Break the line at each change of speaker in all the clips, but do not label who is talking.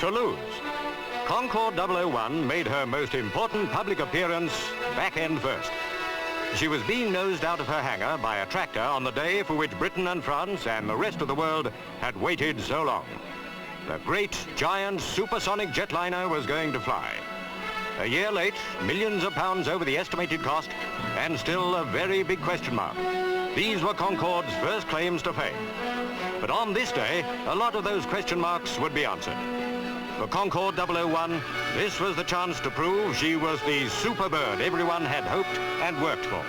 Toulouse. Concorde 001 made her most important public appearance back end first. She was being nosed out of her hangar by a tractor on the day for which Britain and France and the rest of the world had waited so long. The great, giant, supersonic jetliner was going to fly. A year late, millions of pounds over the estimated cost, and still a very big question mark. These were Concorde's first claims to fame. But on this day, a lot of those question marks would be answered. For Concorde 001, this was the chance to prove she was the super bird everyone had hoped and worked for.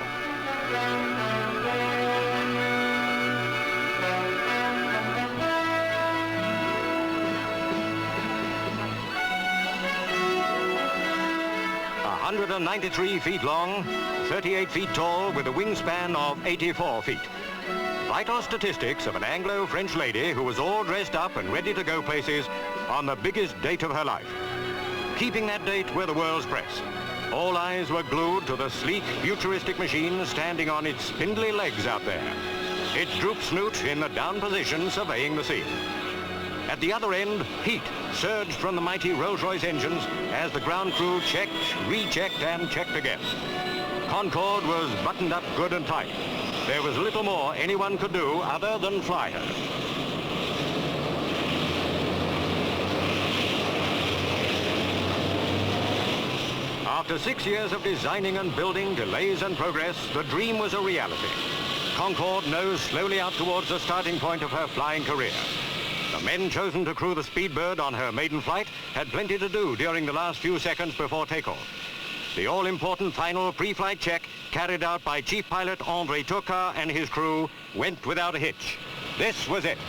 A 193 feet long, 38 feet tall, with a wingspan of 84 feet. Vital statistics of an Anglo-French lady who was all dressed up and ready to go places on the biggest date of her life. Keeping that date were the world's press. All eyes were glued to the sleek, futuristic machine standing on its spindly legs out there, its droop snoot in the down position surveying the scene. At the other end, heat surged from the mighty Rolls-Royce engines as the ground crew checked, rechecked, and checked again. Concorde was buttoned up good and tight. There was little more anyone could do other than fly her. After 6 years of designing and building, delays and progress, the dream was a reality. Concorde nosed slowly out towards the starting point of her flying career. The men chosen to crew the Speedbird on her maiden flight had plenty to do during the last few seconds before takeoff. The all-important final pre-flight check, carried out by Chief Pilot André Turcat and his crew, went without a hitch. This was it.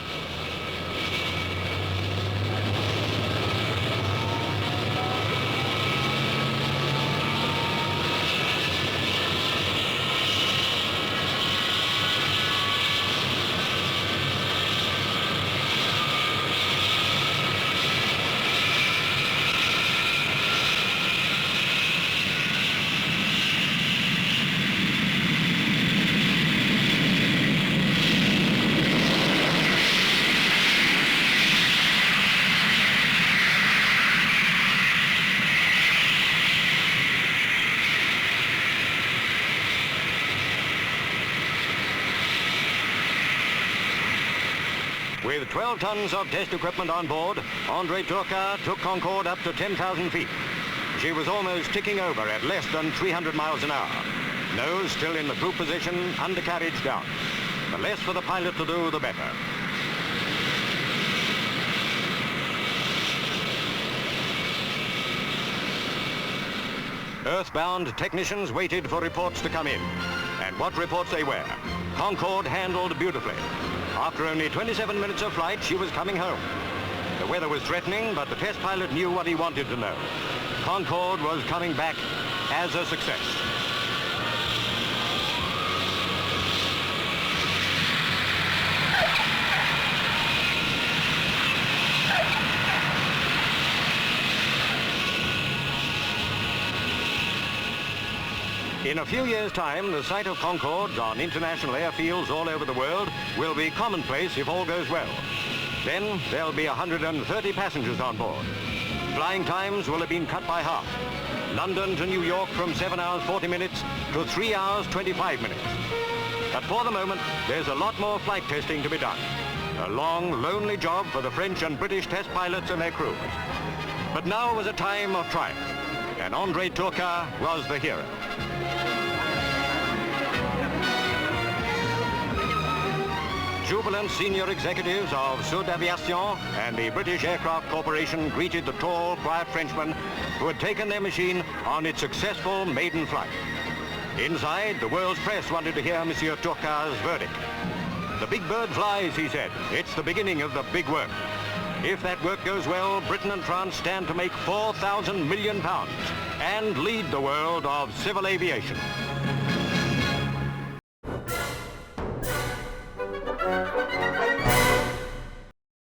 With 12 tons of test equipment on board, André Turcat took Concorde up to 10,000 feet. She was almost ticking over at less than 300 miles an hour. Nose still in the croup position, undercarriage down. The less for the pilot to do, the better. Earthbound technicians waited for reports to come in. And what reports they were. Concorde handled beautifully. After only 27 minutes of flight, she was coming home. The weather was threatening, but the test pilot knew what he wanted to know. Concorde was coming back as a success. In a few years' time, the sight of Concordes on international airfields all over the world will be commonplace if all goes well. Then there'll be 130 passengers on board. Flying times will have been cut by half. London to New York from 7 hours 40 minutes to 3 hours 25 minutes. But for the moment, there's a lot more flight testing to be done. A long, lonely job for the French and British test pilots and their crews. But now was a time of triumph, and André Turcat was the hero. Jubilant senior executives of Sud Aviation and the British Aircraft Corporation greeted the tall, quiet Frenchman who had taken their machine on its successful maiden flight. Inside, the world's press wanted to hear Monsieur Turcat's verdict. The big bird flies, he said. It's the beginning of the big work. If that work goes well, Britain and France stand to make £4,000 million and lead the world of civil aviation.